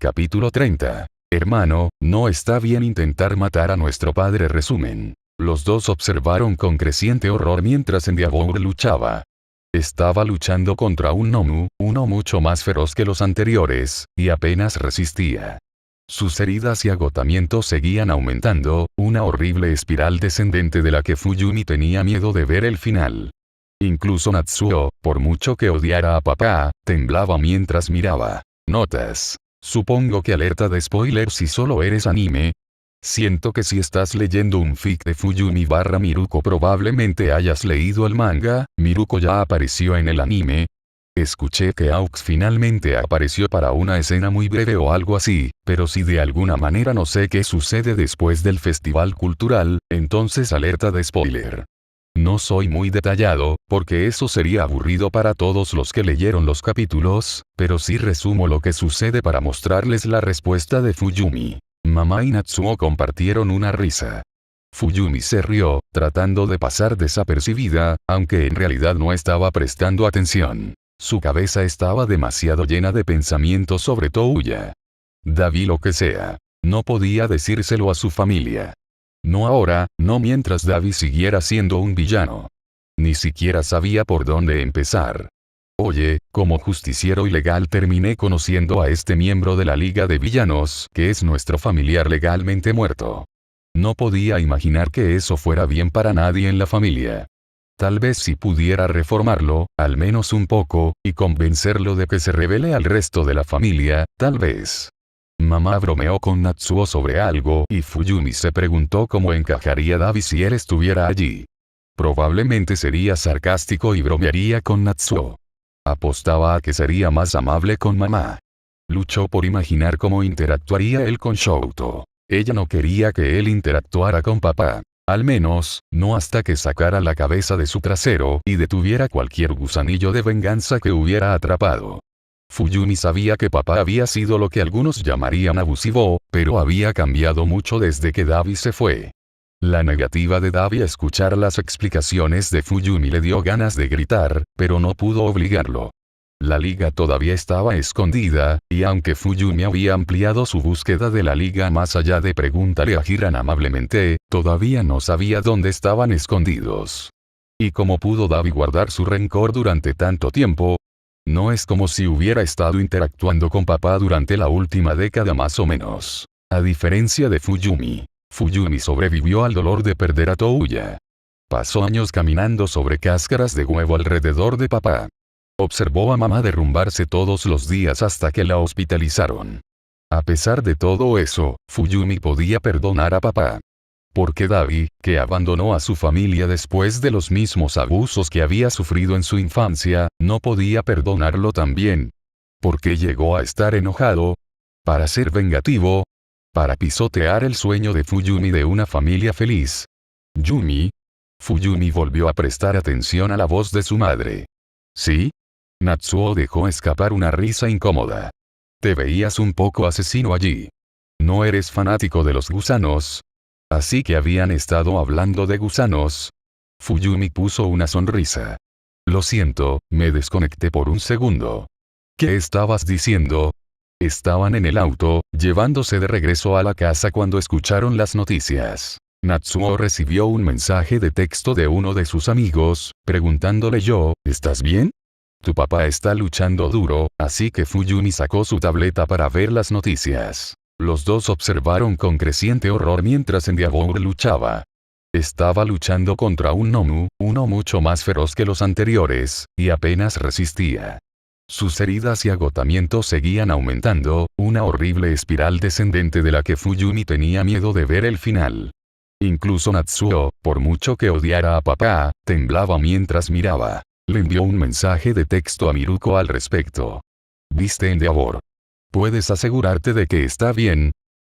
Capítulo 30. Hermano, no está bien intentar matar a nuestro padre. Resumen. Los dos observaron con creciente horror mientras Endeavor luchaba. Estaba luchando contra un Nomu, uno mucho más feroz que los anteriores, y apenas resistía. Sus heridas y agotamiento seguían aumentando, una horrible espiral descendente de la que Fuyumi tenía miedo de ver el final. Incluso Natsuo, por mucho que odiara a papá, temblaba mientras miraba. Notas. Supongo que alerta de spoiler si solo eres anime. Siento que si estás leyendo un fic de Fuyumi / Miruko probablemente hayas leído el manga. Miruko ya apareció en el anime. Escuché que Aux finalmente apareció para una escena muy breve o algo así, pero si de alguna manera no sé qué sucede después del festival cultural, entonces alerta de spoiler. No soy muy detallado, porque eso sería aburrido para todos los que leyeron los capítulos, pero sí resumo lo que sucede para mostrarles la respuesta de Fuyumi. Mamá y Natsuo compartieron una risa. Fuyumi se rió, tratando de pasar desapercibida, aunque en realidad no estaba prestando atención. Su cabeza estaba demasiado llena de pensamientos sobre Touya. Davi lo que sea. No podía decírselo a su familia. No ahora, no mientras Davi siguiera siendo un villano. Ni siquiera sabía por dónde empezar. Oye, como justiciero ilegal terminé conociendo a este miembro de la Liga de Villanos, que es nuestro familiar legalmente muerto. No podía imaginar que eso fuera bien para nadie en la familia. Tal vez si pudiera reformarlo, al menos un poco, y convencerlo de que se revele al resto de la familia, tal vez. Mamá bromeó con Natsuo sobre algo y Fuyumi se preguntó cómo encajaría Davi si él estuviera allí. Probablemente sería sarcástico y bromearía con Natsuo. Apostaba a que sería más amable con mamá. Luchó por imaginar cómo interactuaría él con Shouto. Ella no quería que él interactuara con papá. Al menos, no hasta que sacara la cabeza de su trasero y detuviera cualquier gusanillo de venganza que hubiera atrapado. Fuyumi sabía que papá había sido lo que algunos llamarían abusivo, pero había cambiado mucho desde que Davi se fue. La negativa de Davi a escuchar las explicaciones de Fuyumi le dio ganas de gritar, pero no pudo obligarlo. La liga todavía estaba escondida, y aunque Fuyumi había ampliado su búsqueda de la liga más allá de preguntarle a Hiran amablemente, todavía no sabía dónde estaban escondidos. ¿Y cómo pudo Davi guardar su rencor durante tanto tiempo? No es como si hubiera estado interactuando con papá durante la última década más o menos. A diferencia de Fuyumi, Fuyumi sobrevivió al dolor de perder a Touya. Pasó años caminando sobre cáscaras de huevo alrededor de papá. Observó a mamá derrumbarse todos los días hasta que la hospitalizaron. A pesar de todo eso, Fuyumi podía perdonar a papá. Porque Davi, que abandonó a su familia después de los mismos abusos que había sufrido en su infancia, no podía perdonarlo también. ¿Por qué llegó a estar enojado? ¿Para ser vengativo? ¿Para pisotear el sueño de Fuyumi de una familia feliz? ¿Yumi? Fuyumi volvió a prestar atención a la voz de su madre. ¿Sí? Natsuo dejó escapar una risa incómoda. Te veías un poco asesino allí. ¿No eres fanático de los gusanos? Así que habían estado hablando de gusanos. Fuyumi puso una sonrisa. Lo siento, me desconecté por un segundo. ¿Qué estabas diciendo? Estaban en el auto, llevándose de regreso a la casa cuando escucharon las noticias. Natsuo recibió un mensaje de texto de uno de sus amigos, preguntándole ¿estás bien? Tu papá está luchando duro, así que Fuyumi sacó su tableta para ver las noticias. Los dos observaron con creciente horror mientras Endeavor luchaba. Estaba luchando contra un Nomu, uno mucho más feroz que los anteriores, y apenas resistía. Sus heridas y agotamiento seguían aumentando, una horrible espiral descendente de la que Fuyumi tenía miedo de ver el final. Incluso Natsuo, por mucho que odiara a papá, temblaba mientras miraba. Le envió un mensaje de texto a Miruko al respecto. ¿Viste Endeavor? ¿Puedes asegurarte de que está bien?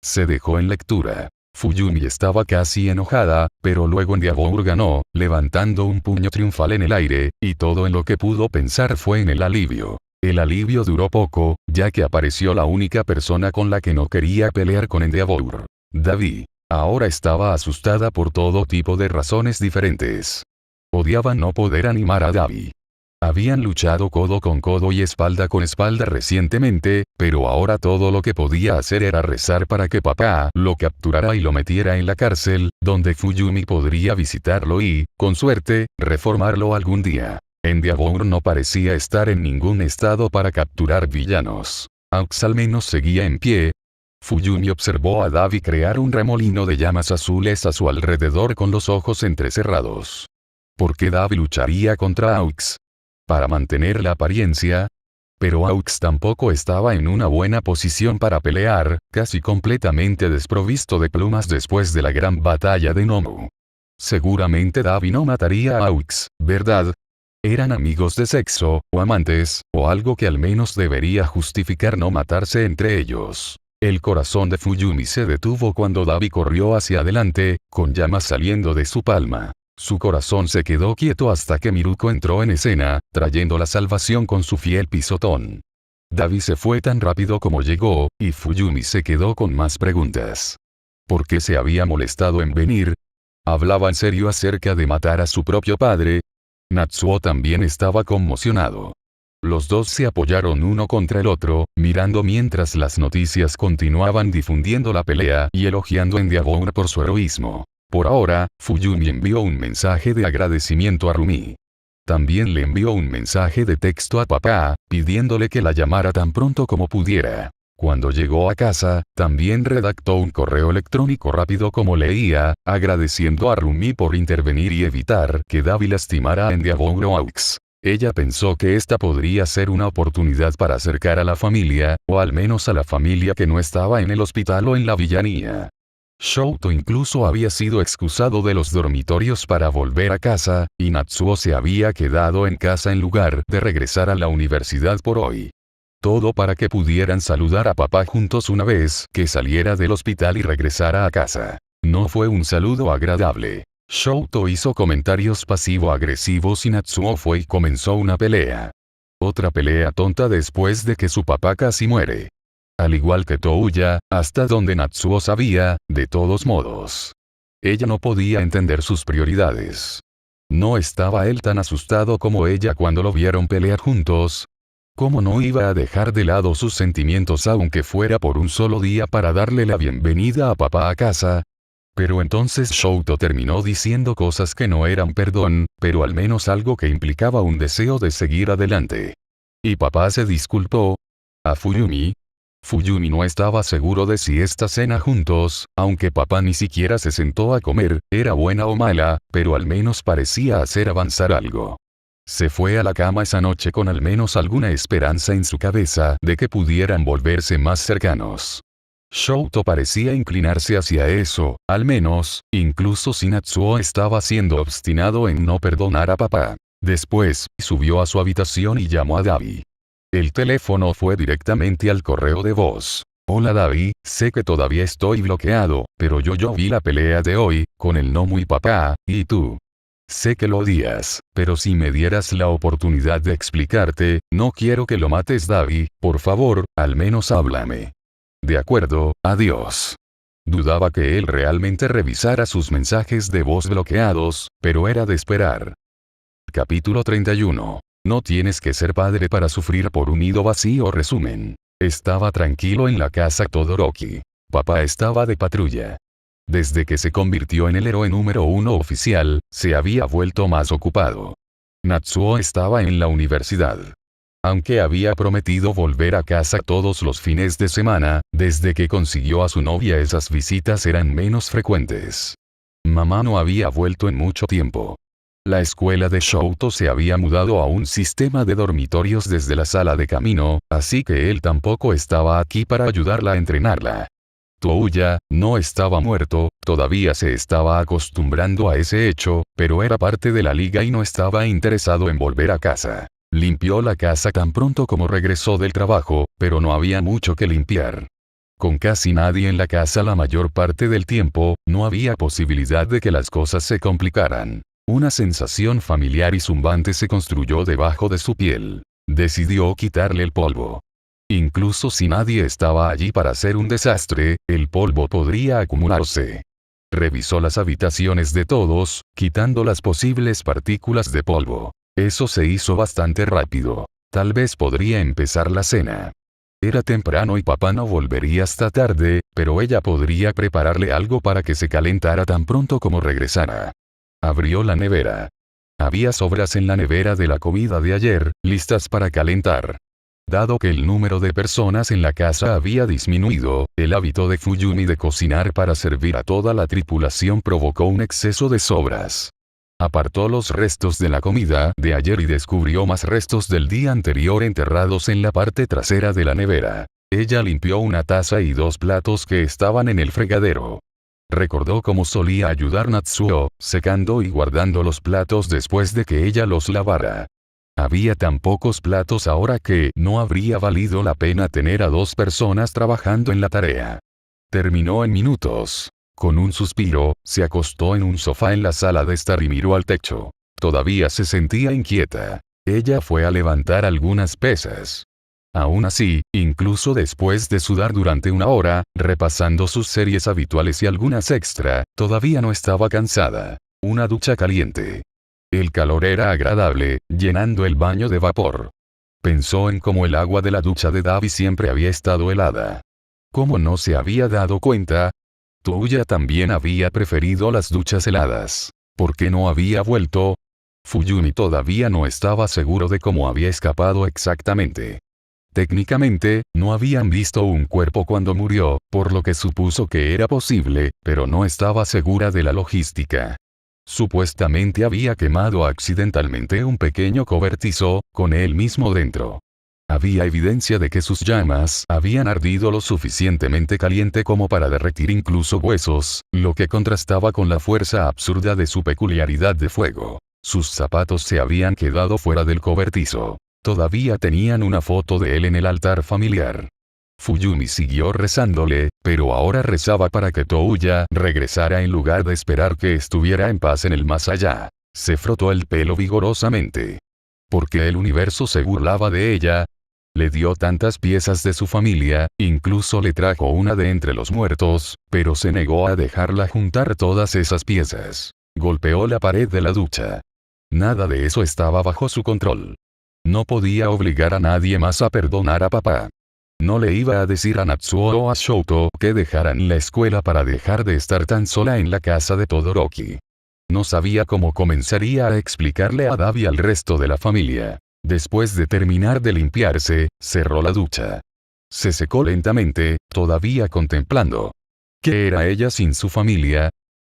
Se dejó en lectura. Fuyumi estaba casi enojada, pero luego Endeavor ganó, levantando un puño triunfal en el aire, y todo en lo que pudo pensar fue en el alivio. El alivio duró poco, ya que apareció la única persona con la que no quería pelear con Endeavor. Davi. Ahora estaba asustada por todo tipo de razones diferentes. Odiaba no poder animar a Davi. Habían luchado codo con codo y espalda con espalda recientemente, pero ahora todo lo que podía hacer era rezar para que papá lo capturara y lo metiera en la cárcel, donde Fuyumi podría visitarlo y, con suerte, reformarlo algún día. Endeavor no parecía estar en ningún estado para capturar villanos. Aux al menos seguía en pie. Fuyumi observó a Davi crear un remolino de llamas azules a su alrededor con los ojos entrecerrados. ¿Por qué Davi lucharía contra Aux? ¿Para mantener la apariencia? Pero Aux tampoco estaba en una buena posición para pelear, casi completamente desprovisto de plumas después de la gran batalla de Nomu. Seguramente Davi no mataría a Aux, ¿verdad? Eran amigos de sexo, o amantes, o algo que al menos debería justificar no matarse entre ellos. El corazón de Fuyumi se detuvo cuando Davi corrió hacia adelante, con llamas saliendo de su palma. Su corazón se quedó quieto hasta que Miruko entró en escena, trayendo la salvación con su fiel pisotón. Davi se fue tan rápido como llegó, y Fuyumi se quedó con más preguntas. ¿Por qué se había molestado en venir? ¿Hablaba en serio acerca de matar a su propio padre? Natsuo también estaba conmocionado. Los dos se apoyaron uno contra el otro, mirando mientras las noticias continuaban difundiendo la pelea y elogiando a Endeavor por su heroísmo. Por ahora, Fuyumi envió un mensaje de agradecimiento a Rumi. También le envió un mensaje de texto a papá, pidiéndole que la llamara tan pronto como pudiera. Cuando llegó a casa, también redactó un correo electrónico rápido como leía, agradeciendo a Rumi por intervenir y evitar que Davi lastimara a Endeavor o Aux. Ella pensó que esta podría ser una oportunidad para acercar a la familia, o al menos a la familia que no estaba en el hospital o en la villanía. Shouto incluso había sido excusado de los dormitorios para volver a casa, y Natsuo se había quedado en casa en lugar de regresar a la universidad por hoy. Todo para que pudieran saludar a papá juntos una vez que saliera del hospital y regresara a casa. No fue un saludo agradable. Shouto hizo comentarios pasivo-agresivos y Natsuo fue y comenzó una pelea. Otra pelea tonta después de que su papá casi muere. Al igual que Touya, hasta donde Natsuo sabía, de todos modos. Ella no podía entender sus prioridades. No estaba él tan asustado como ella cuando lo vieron pelear juntos. ¿Cómo no iba a dejar de lado sus sentimientos aunque fuera por un solo día para darle la bienvenida a papá a casa? Pero entonces Shouto terminó diciendo cosas que no eran perdón, pero al menos algo que implicaba un deseo de seguir adelante. Y papá se disculpó. A Fuyumi. Fuyumi no estaba seguro de si esta cena juntos, aunque papá ni siquiera se sentó a comer, era buena o mala, pero al menos parecía hacer avanzar algo. Se fue a la cama esa noche con al menos alguna esperanza en su cabeza de que pudieran volverse más cercanos. Shouto parecía inclinarse hacia eso, al menos, incluso si Natsuo estaba siendo obstinado en no perdonar a papá. Después, subió a su habitación y llamó a Davi. El teléfono fue directamente al correo de voz. Hola Davi, sé que todavía estoy bloqueado, pero yo vi la pelea de hoy, con el Nomu y papá, ¿y tú? Sé que lo odias, pero si me dieras la oportunidad de explicarte, no quiero que lo mates Davi, por favor, al menos háblame. De acuerdo, adiós. Dudaba que él realmente revisara sus mensajes de voz bloqueados, pero era de esperar. Capítulo 31. No tienes que ser padre para sufrir por un nido vacío. Resumen. Estaba tranquilo en la casa Todoroki. Papá estaba de patrulla. Desde que se convirtió en el héroe número 1 oficial, se había vuelto más ocupado. Natsuo estaba en la universidad. Aunque había prometido volver a casa todos los fines de semana, desde que consiguió a su novia esas visitas eran menos frecuentes. Mamá no había vuelto en mucho tiempo. La escuela de Shouto se había mudado a un sistema de dormitorios desde la sala de camino, así que él tampoco estaba aquí para ayudarla a entrenarla. Touya no estaba muerto, todavía se estaba acostumbrando a ese hecho, pero era parte de la liga y no estaba interesado en volver a casa. Limpió la casa tan pronto como regresó del trabajo, pero no había mucho que limpiar. Con casi nadie en la casa la mayor parte del tiempo, no había posibilidad de que las cosas se complicaran. Una sensación familiar y zumbante se construyó debajo de su piel. Decidió quitarle el polvo. Incluso si nadie estaba allí para hacer un desastre, el polvo podría acumularse. Revisó las habitaciones de todos, quitando las posibles partículas de polvo. Eso se hizo bastante rápido. Tal vez podría empezar la cena. Era temprano y papá no volvería hasta tarde, pero ella podría prepararle algo para que se calentara tan pronto como regresara. Abrió la nevera. Había sobras en la nevera de la comida de ayer, listas para calentar. Dado que el número de personas en la casa había disminuido, el hábito de Fuyumi de cocinar para servir a toda la tripulación provocó un exceso de sobras. Apartó los restos de la comida de ayer y descubrió más restos del día anterior enterrados en la parte trasera de la nevera. Ella limpió una taza y 2 platos que estaban en el fregadero. Recordó cómo solía ayudar Natsuo, secando y guardando los platos después de que ella los lavara. Había tan pocos platos ahora que no habría valido la pena tener a 2 personas trabajando en la tarea. Terminó en minutos. Con un suspiro, se acostó en un sofá en la sala de estar y miró al techo. Todavía se sentía inquieta. Ella fue a levantar algunas pesas. Aún así, incluso después de sudar durante 1 hora, repasando sus series habituales y algunas extra, todavía no estaba cansada. Una ducha caliente. El calor era agradable, llenando el baño de vapor. Pensó en cómo el agua de la ducha de Davi siempre había estado helada. ¿Cómo no se había dado cuenta? Touya también había preferido las duchas heladas. ¿Por qué no había vuelto? Fuyumi todavía no estaba seguro de cómo había escapado exactamente. Técnicamente, no habían visto un cuerpo cuando murió, por lo que supuso que era posible, pero no estaba segura de la logística. Supuestamente había quemado accidentalmente un pequeño cobertizo, con él mismo dentro. Había evidencia de que sus llamas habían ardido lo suficientemente caliente como para derretir incluso huesos, lo que contrastaba con la fuerza absurda de su peculiaridad de fuego. Sus zapatos se habían quedado fuera del cobertizo. Todavía tenían una foto de él en el altar familiar. Fuyumi siguió rezándole, pero ahora rezaba para que Touya regresara en lugar de esperar que estuviera en paz en el más allá. Se frotó el pelo vigorosamente. ¿Por qué el universo se burlaba de ella? Le dio tantas piezas de su familia, incluso le trajo una de entre los muertos, pero se negó a dejarla juntar todas esas piezas. Golpeó la pared de la ducha. Nada de eso estaba bajo su control. No podía obligar a nadie más a perdonar a papá. No le iba a decir a Natsuo o a Shouto que dejaran la escuela para dejar de estar tan sola en la casa de Todoroki. No sabía cómo comenzaría a explicarle a Davi al resto de la familia. Después de terminar de limpiarse, cerró la ducha. Se secó lentamente, todavía contemplando. ¿Qué era ella sin su familia?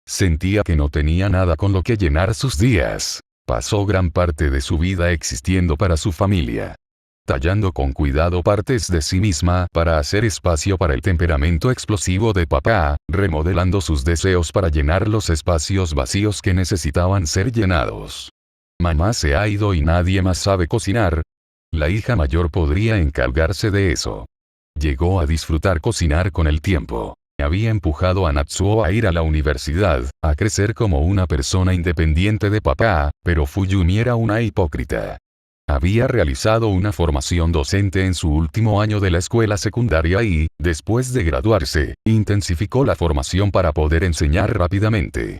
Sentía que no tenía nada con lo que llenar sus días. Pasó gran parte de su vida existiendo para su familia. Tallando con cuidado partes de sí misma para hacer espacio para el temperamento explosivo de papá, remodelando sus deseos para llenar los espacios vacíos que necesitaban ser llenados. Mamá se ha ido y nadie más sabe cocinar. La hija mayor podría encargarse de eso. Llegó a disfrutar cocinar con el tiempo. Había empujado a Natsuo a ir a la universidad, a crecer como una persona independiente de papá, pero Fuyumi era una hipócrita. Había realizado una formación docente en su último año de la escuela secundaria y, después de graduarse, intensificó la formación para poder enseñar rápidamente.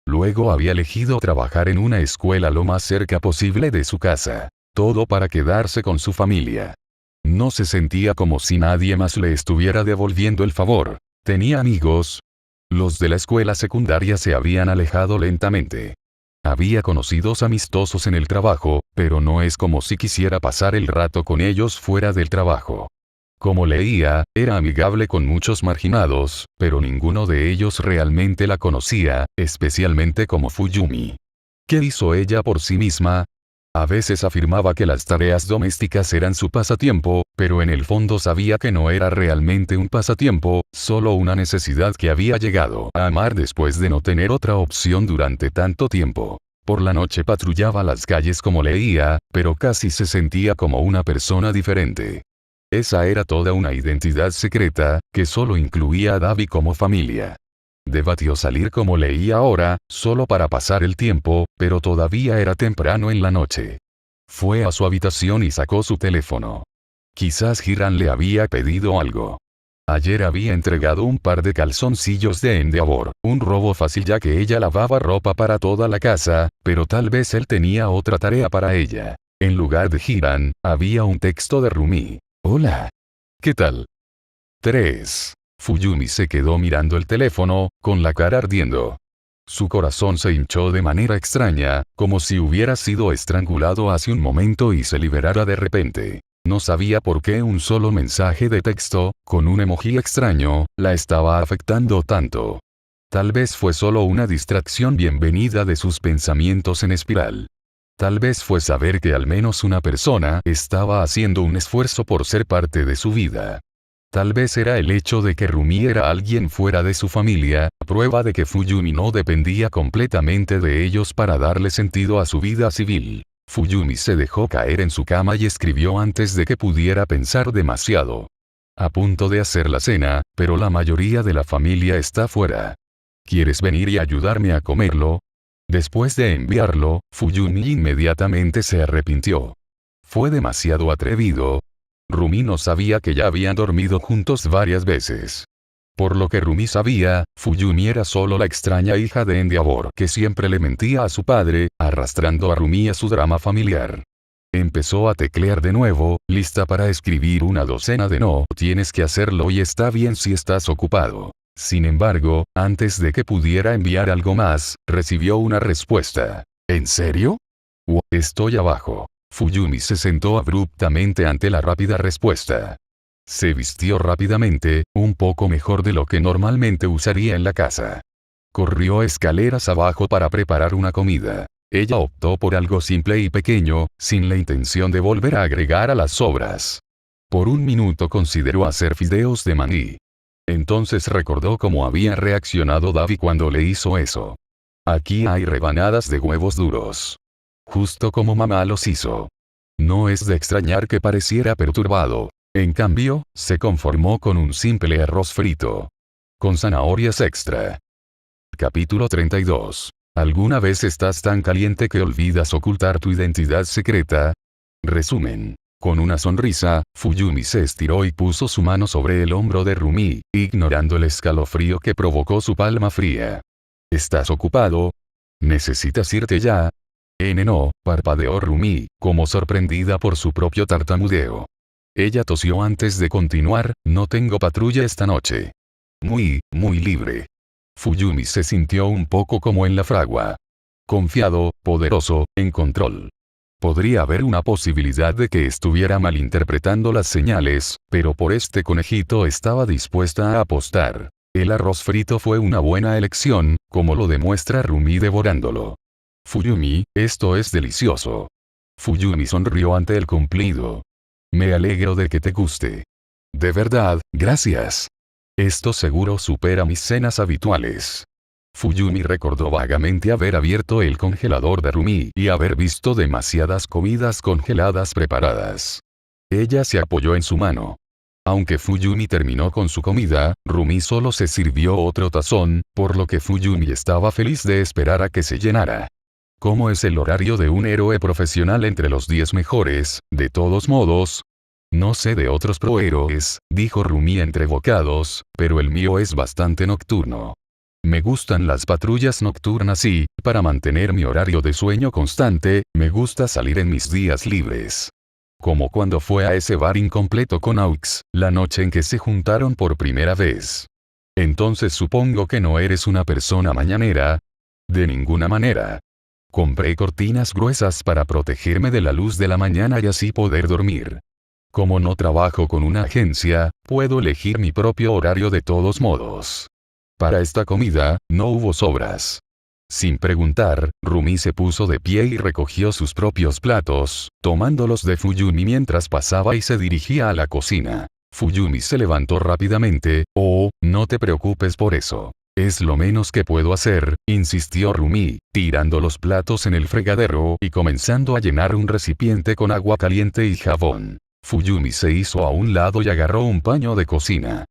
Luego había elegido trabajar en una escuela lo más cerca posible de su casa. Todo para quedarse con su familia. No se sentía como si nadie más le estuviera devolviendo el favor. ¿Tenía amigos? Los de la escuela secundaria se habían alejado lentamente. Había conocidos amistosos en el trabajo, pero no es como si quisiera pasar el rato con ellos fuera del trabajo. Como leía, era amigable con muchos marginados, pero ninguno de ellos realmente la conocía, especialmente como Fuyumi. ¿Qué hizo ella por sí misma? A veces afirmaba que las tareas domésticas eran su pasatiempo, pero en el fondo sabía que no era realmente un pasatiempo, solo una necesidad que había llegado a amar después de no tener otra opción durante tanto tiempo. Por la noche patrullaba las calles como leía, pero casi se sentía como una persona diferente. Esa era toda una identidad secreta, que solo incluía a Davi como familia. Debatió salir como leía ahora, solo para pasar el tiempo, pero todavía era temprano en la noche. Fue a su habitación y sacó su teléfono. Quizás Hiran le había pedido algo. Ayer había entregado un par de calzoncillos de Endeavor, un robo fácil ya que ella lavaba ropa para toda la casa, pero tal vez él tenía otra tarea para ella. En lugar de Hiran, había un texto de Rumi. Hola. ¿Qué tal? 3. Fuyumi se quedó mirando el teléfono, con la cara ardiendo. Su corazón se hinchó de manera extraña, como si hubiera sido estrangulado hace un momento y se liberara de repente. No sabía por qué un solo mensaje de texto, con un emoji extraño, la estaba afectando tanto. Tal vez fue solo una distracción bienvenida de sus pensamientos en espiral. Tal vez fue saber que al menos una persona estaba haciendo un esfuerzo por ser parte de su vida. Tal vez era el hecho de que Rumi era alguien fuera de su familia, prueba de que Fuyumi no dependía completamente de ellos para darle sentido a su vida civil. Fuyumi se dejó caer en su cama y escribió antes de que pudiera pensar demasiado. A punto de hacer la cena, pero la mayoría de la familia está fuera. ¿Quieres venir y ayudarme a comerlo? Después de enviarlo, Fuyumi inmediatamente se arrepintió. Fue demasiado atrevido. Rumi no sabía que ya habían dormido juntos varias veces. Por lo que Rumi sabía, Fuyumi era solo la extraña hija de Endeavor que siempre le mentía a su padre, arrastrando a Rumi a su drama familiar. Empezó a teclear de nuevo, lista para escribir una docena de no tienes que hacerlo y está bien si estás ocupado. Sin embargo, antes de que pudiera enviar algo más, recibió una respuesta. ¿En serio? Estoy abajo. Fuyumi se sentó abruptamente ante la rápida respuesta. Se vistió rápidamente, un poco mejor de lo que normalmente usaría en la casa. Corrió escaleras abajo para preparar una comida. Ella optó por algo simple y pequeño, sin la intención de volver a agregar a las sobras. Por un minuto consideró hacer fideos de maní. Entonces recordó cómo había reaccionado Davi cuando le hizo eso. Aquí hay rebanadas de huevos duros. Justo como mamá los hizo. No es de extrañar que pareciera perturbado. En cambio, se conformó con un simple arroz frito. Con zanahorias extra. Capítulo 32. ¿Alguna vez estás tan caliente que olvidas ocultar tu identidad secreta? Resumen. Con una sonrisa, Fuyumi se estiró y puso su mano sobre el hombro de Rumi, ignorando el escalofrío que provocó su palma fría. ¿Estás ocupado? ¿Necesitas irte ya? No, parpadeó Rumi, como sorprendida por su propio tartamudeo. Ella tosió antes de continuar, no tengo patrulla esta noche. Muy libre. Fuyumi se sintió un poco como en la fragua. Confiado, poderoso, en control. Podría haber una posibilidad de que estuviera malinterpretando las señales, pero por este conejito estaba dispuesta a apostar. El arroz frito fue una buena elección, como lo demuestra Rumi devorándolo. Fuyumi, esto es delicioso. Fuyumi sonrió ante el cumplido. Me alegro de que te guste. De verdad, gracias. Esto seguro supera mis cenas habituales. Fuyumi recordó vagamente haber abierto el congelador de Rumi y haber visto demasiadas comidas congeladas preparadas. Ella se apoyó en su mano. Aunque Fuyumi terminó con su comida, Rumi solo se sirvió otro tazón, por lo que Fuyumi estaba feliz de esperar a que se llenara. ¿Cómo es el horario de un héroe profesional entre los 10 mejores? De todos modos, no sé de otros prohéroes, dijo Rumi entre bocados, pero el mío es bastante nocturno. Me gustan las patrullas nocturnas y, para mantener mi horario de sueño constante, me gusta salir en mis días libres. Como cuando fue a ese bar incompleto con Aux, la noche en que se juntaron por primera vez. Entonces supongo que no eres una persona mañanera. De ninguna manera. Compré cortinas gruesas para protegerme de la luz de la mañana y así poder dormir. Como no trabajo con una agencia, puedo elegir mi propio horario de todos modos. Para esta comida, no hubo sobras. Sin preguntar, Rumi se puso de pie y recogió sus propios platos, tomándolos de Fuyumi mientras pasaba y se dirigía a la cocina. Fuyumi se levantó rápidamente. Oh, no te preocupes por eso. Es lo menos que puedo hacer, insistió Rumi, tirando los platos en el fregadero y comenzando a llenar un recipiente con agua caliente y jabón. Fuyumi se hizo a un lado y agarró un paño de cocina.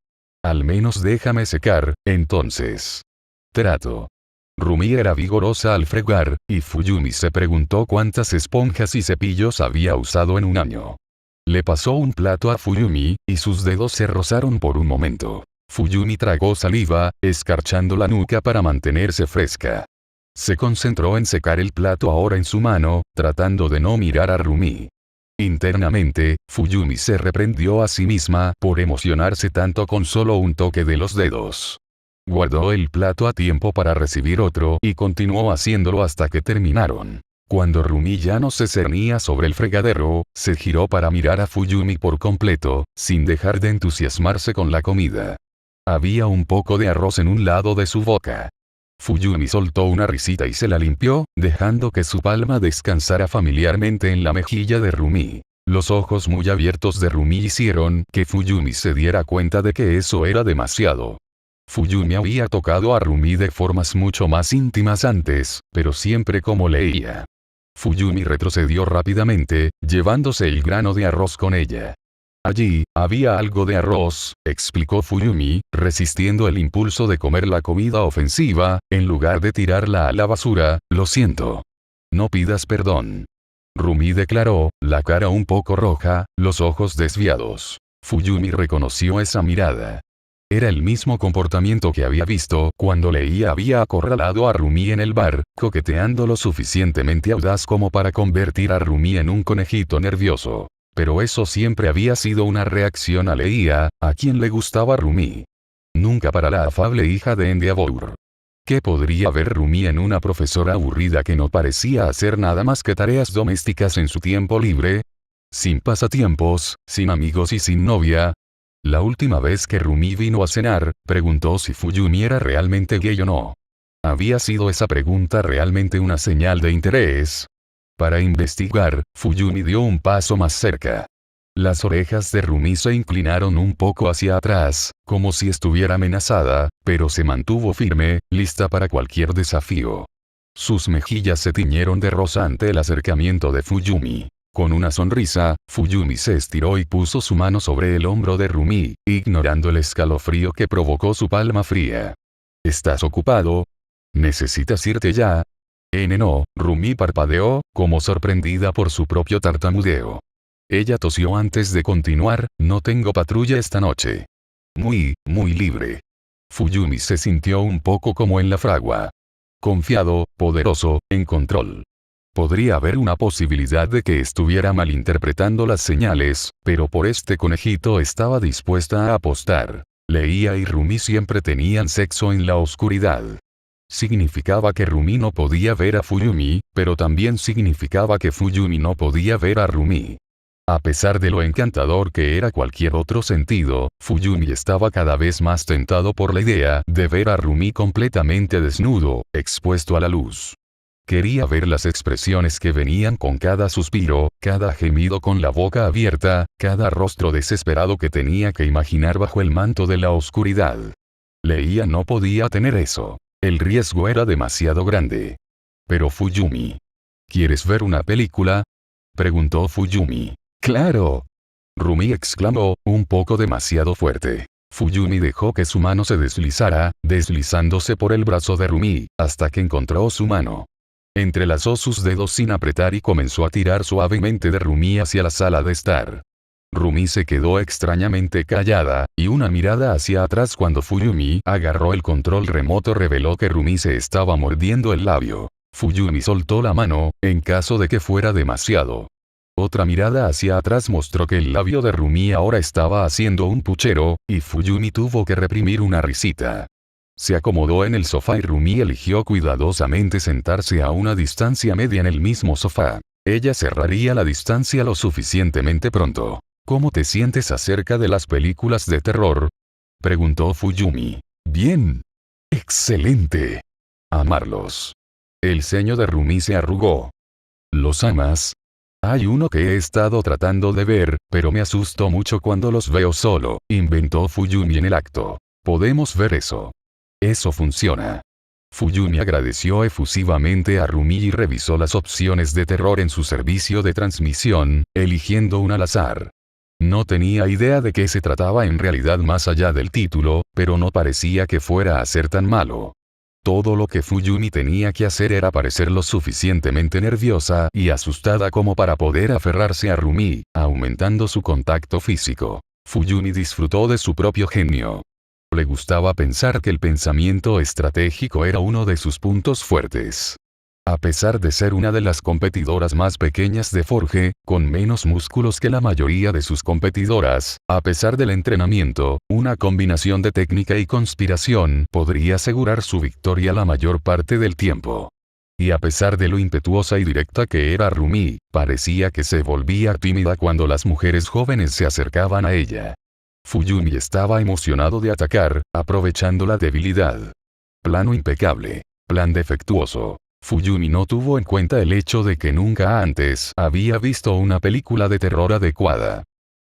Al menos déjame secar, entonces. Trato. Rumi era vigorosa al fregar, y Fuyumi se preguntó cuántas esponjas y cepillos había usado en un año. Le pasó un plato a Fuyumi, y sus dedos se rozaron por un momento. Fuyumi tragó saliva, escarchando la nuca para mantenerse fresca. Se concentró en secar el plato ahora en su mano, tratando de no mirar a Rumi. Internamente, Fuyumi se reprendió a sí misma por emocionarse tanto con solo un toque de los dedos. Guardó el plato a tiempo para recibir otro y continuó haciéndolo hasta que terminaron. Cuando Rumi ya no se cernía sobre el fregadero, se giró para mirar a Fuyumi por completo, sin dejar de entusiasmarse con la comida. Había un poco de arroz en un lado de su boca. Fuyumi soltó una risita y se la limpió, dejando que su palma descansara familiarmente en la mejilla de Rumi. Los ojos muy abiertos de Rumi hicieron que Fuyumi se diera cuenta de que eso era demasiado. Fuyumi había tocado a Rumi de formas mucho más íntimas antes, pero siempre como leía. Fuyumi retrocedió rápidamente, llevándose el grano de arroz con ella. Allí, había algo de arroz, explicó Fuyumi, resistiendo el impulso de comer la comida ofensiva, en lugar de tirarla a la basura. Lo siento. No pidas perdón. Rumi declaró, la cara un poco roja, los ojos desviados. Fuyumi reconoció esa mirada. Era el mismo comportamiento que había visto cuando Leía había acorralado a Rumi en el bar, coqueteando lo suficientemente audaz como para convertir a Rumi en un conejito nervioso. Pero eso siempre había sido una reacción a Leía, a quien le gustaba Rumi. Nunca para la afable hija de Endeavour. ¿Qué podría ver Rumi en una profesora aburrida que no parecía hacer nada más que tareas domésticas en su tiempo libre? Sin pasatiempos, sin amigos y sin novia. La última vez que Rumi vino a cenar, preguntó si Fuyumi era realmente gay o no. ¿Había sido esa pregunta realmente una señal de interés? Para investigar, Fuyumi dio un paso más cerca. Las orejas de Rumi se inclinaron un poco hacia atrás, como si estuviera amenazada, pero se mantuvo firme, lista para cualquier desafío. Sus mejillas se tiñeron de rosa ante el acercamiento de Fuyumi. Con una sonrisa, Fuyumi se estiró y puso su mano sobre el hombro de Rumi, ignorando el escalofrío que provocó su palma fría. ¿Estás ocupado? ¿Necesitas irte ya? No, Rumi parpadeó, como sorprendida por su propio tartamudeo. Ella tosió antes de continuar, no tengo patrulla esta noche. Muy libre. Fuyumi se sintió un poco como en la fragua. Confiado, poderoso, en control. Podría haber una posibilidad de que estuviera malinterpretando las señales, pero por este conejito estaba dispuesta a apostar. Leía y Rumi siempre tenían sexo en la oscuridad. Significaba que Rumi no podía ver a Fuyumi, pero también significaba que Fuyumi no podía ver a Rumi. A pesar de lo encantador que era cualquier otro sentido, Fuyumi estaba cada vez más tentado por la idea de ver a Rumi completamente desnudo, expuesto a la luz. Quería ver las expresiones que venían con cada suspiro, cada gemido con la boca abierta, cada rostro desesperado que tenía que imaginar bajo el manto de la oscuridad. Leía no podía tener eso. El riesgo era demasiado grande. Pero Fuyumi. ¿Quieres ver una película? Preguntó Fuyumi. ¡Claro! Rumi exclamó, un poco demasiado fuerte. Fuyumi dejó que su mano se deslizara, deslizándose por el brazo de Rumi, hasta que encontró su mano. Entrelazó sus dedos sin apretar y comenzó a tirar suavemente de Rumi hacia la sala de estar. Rumi se quedó extrañamente callada, y una mirada hacia atrás cuando Fuyumi agarró el control remoto reveló que Rumi se estaba mordiendo el labio. Fuyumi soltó la mano, en caso de que fuera demasiado. Otra mirada hacia atrás mostró que el labio de Rumi ahora estaba haciendo un puchero, y Fuyumi tuvo que reprimir una risita. Se acomodó en el sofá y Rumi eligió cuidadosamente sentarse a una distancia media en el mismo sofá. Ella cerraría la distancia lo suficientemente pronto. ¿Cómo te sientes acerca de las películas de terror? Preguntó Fuyumi. Bien. Excelente. Amarlos. El ceño de Rumi se arrugó. ¿Los amas? Hay uno que he estado tratando de ver, pero me asusto mucho cuando los veo solo, inventó Fuyumi en el acto. Podemos ver eso. Eso funciona. Fuyumi agradeció efusivamente a Rumi y revisó las opciones de terror en su servicio de transmisión, eligiendo una al azar. No tenía idea de qué se trataba en realidad más allá del título, pero no parecía que fuera a ser tan malo. Todo lo que Fuyumi tenía que hacer era parecer lo suficientemente nerviosa y asustada como para poder aferrarse a Rumi, aumentando su contacto físico. Fuyumi disfrutó de su propio genio. Le gustaba pensar que el pensamiento estratégico era uno de sus puntos fuertes. A pesar de ser una de las competidoras más pequeñas de Forge, con menos músculos que la mayoría de sus competidoras, a pesar del entrenamiento, una combinación de técnica y conspiración podría asegurar su victoria la mayor parte del tiempo. Y a pesar de lo impetuosa y directa que era Rumi, parecía que se volvía tímida cuando las mujeres jóvenes se acercaban a ella. Fuyumi estaba emocionado de atacar, aprovechando la debilidad. Plano impecable. Plan defectuoso. Fuyumi no tuvo en cuenta el hecho de que nunca antes había visto una película de terror adecuada.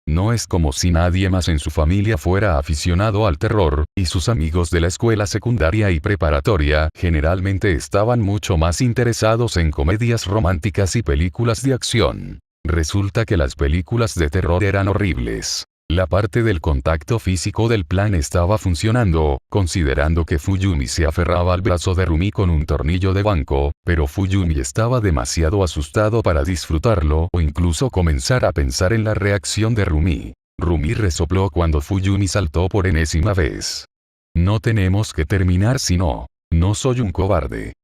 No es como si nadie más en su familia fuera aficionado al terror, y sus amigos de la escuela secundaria y preparatoria generalmente estaban mucho más interesados en comedias románticas y películas de acción. Resulta que las películas de terror eran horribles. La parte del contacto físico del plan estaba funcionando, considerando que Fuyumi se aferraba al brazo de Rumi con un tornillo de banco, pero Fuyumi estaba demasiado asustado para disfrutarlo o incluso comenzar a pensar en la reacción de Rumi. Rumi resopló cuando Fuyumi saltó por enésima vez. No tenemos que terminar si no. No soy un cobarde.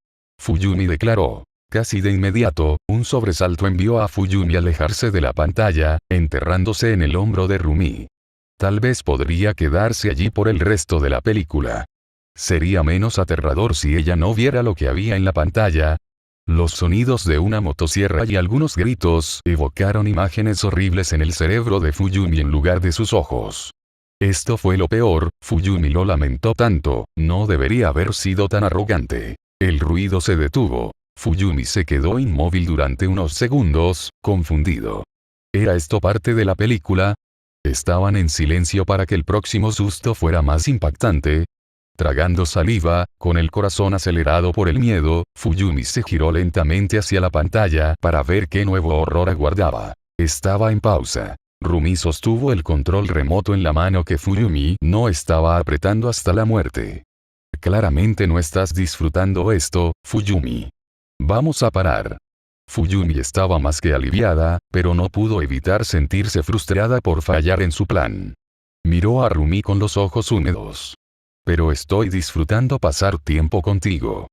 Fuyumi declaró. Casi de inmediato, un sobresalto envió a Fuyumi a alejarse de la pantalla, enterrándose en el hombro de Rumi. Tal vez podría quedarse allí por el resto de la película. Sería menos aterrador si ella no viera lo que había en la pantalla. Los sonidos de una motosierra y algunos gritos evocaron imágenes horribles en el cerebro de Fuyumi en lugar de sus ojos. Esto fue lo peor, Fuyumi lo lamentó tanto, no debería haber sido tan arrogante. El ruido se detuvo. Fuyumi se quedó inmóvil durante unos segundos, confundido. ¿Era esto parte de la película? Estaban en silencio para que el próximo susto fuera más impactante. Tragando saliva, con el corazón acelerado por el miedo, Fuyumi se giró lentamente hacia la pantalla para ver qué nuevo horror aguardaba. Estaba en pausa. Rumi sostuvo el control remoto en la mano que Fuyumi no estaba apretando hasta la muerte. Claramente no estás disfrutando esto, Fuyumi. Vamos a parar. Fuyumi estaba más que aliviada, pero no pudo evitar sentirse frustrada por fallar en su plan. Miró a Rumi con los ojos húmedos. Pero estoy disfrutando pasar tiempo contigo.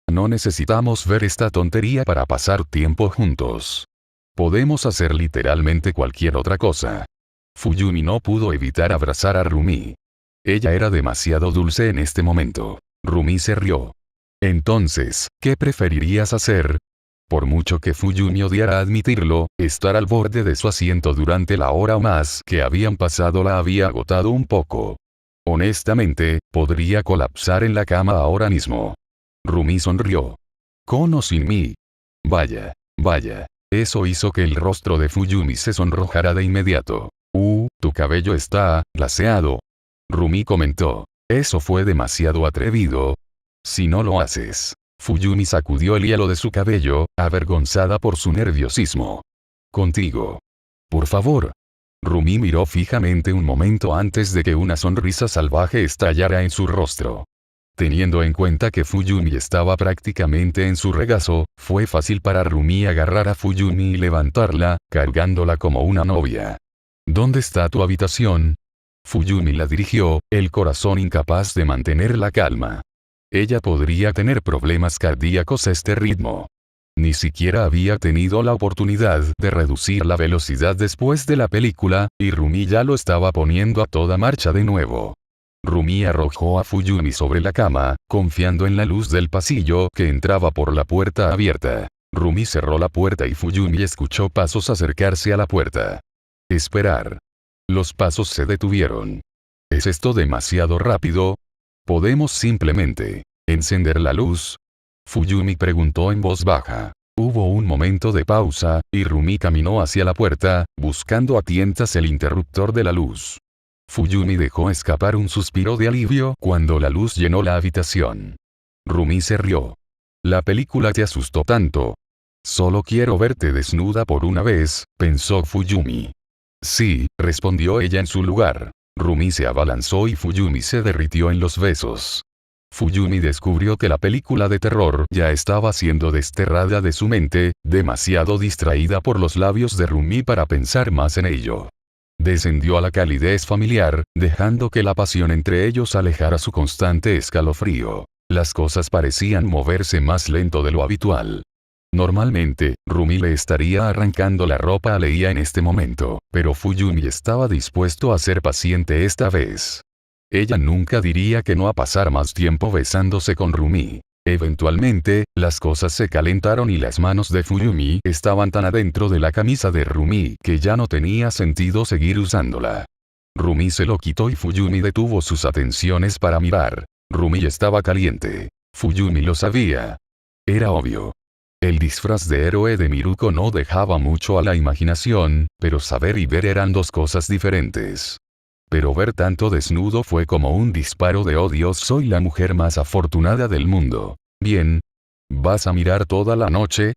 No necesitamos ver esta tontería para pasar tiempo juntos. Podemos hacer literalmente cualquier otra cosa. Fuyumi no pudo evitar abrazar a Rumi. Ella era demasiado dulce en este momento. Rumi se rió. Entonces, ¿qué preferirías hacer? Por mucho que Fuyumi odiara admitirlo, estar al borde de su asiento durante la hora o más que habían pasado la había agotado un poco. Honestamente, podría colapsar en la cama ahora mismo. Rumi sonrió. ¿Con o sin mí? Vaya, vaya. Eso hizo que el rostro de Fuyumi se sonrojara de inmediato. Tu cabello está glaseado. Rumi comentó. Eso fue demasiado atrevido. Si no lo haces. Fuyumi sacudió el hielo de su cabello, avergonzada por su nerviosismo. Contigo. Por favor. Rumi miró fijamente un momento antes de que una sonrisa salvaje estallara en su rostro. Teniendo en cuenta que Fuyumi estaba prácticamente en su regazo, fue fácil para Rumi agarrar a Fuyumi y levantarla, cargándola como una novia. ¿Dónde está tu habitación? Fuyumi la dirigió, el corazón incapaz de mantener la calma. Ella podría tener problemas cardíacos a este ritmo. Ni siquiera había tenido la oportunidad de reducir la velocidad después de la película, y Rumi ya lo estaba poniendo a toda marcha de nuevo. Rumi arrojó a Fuyumi sobre la cama, confiando en la luz del pasillo que entraba por la puerta abierta. Rumi cerró la puerta y Fuyumi escuchó pasos acercarse a la puerta. Esperar. Los pasos se detuvieron. ¿Es esto demasiado rápido? ¿Podemos simplemente encender la luz? Fuyumi preguntó en voz baja. Hubo un momento de pausa, y Rumi caminó hacia la puerta, buscando a tientas el interruptor de la luz. Fuyumi dejó escapar un suspiro de alivio cuando la luz llenó la habitación. Rumi se rió. La película te asustó tanto. Solo quiero verte desnuda por una vez, pensó Fuyumi. Sí, respondió ella en su lugar. Rumi se abalanzó y Fuyumi se derritió en los besos. Fuyumi descubrió que la película de terror ya estaba siendo desterrada de su mente, demasiado distraída por los labios de Rumi para pensar más en ello. Descendió a la calidez familiar, dejando que la pasión entre ellos alejara su constante escalofrío. Las cosas parecían moverse más lento de lo habitual. Normalmente, Rumi le estaría arrancando la ropa a Leia en este momento, pero Fuyumi estaba dispuesto a ser paciente esta vez. Ella nunca diría que no a pasar más tiempo besándose con Rumi. Eventualmente, las cosas se calentaron y las manos de Fuyumi estaban tan adentro de la camisa de Rumi que ya no tenía sentido seguir usándola. Rumi se lo quitó y Fuyumi detuvo sus atenciones para mirar. Rumi estaba caliente. Fuyumi lo sabía. Era obvio. El disfraz de héroe de Miruko no dejaba mucho a la imaginación, pero saber y ver eran dos cosas diferentes. Pero ver tanto desnudo fue como un disparo de odio. Soy la mujer más afortunada del mundo. Bien. ¿Vas a mirar toda la noche?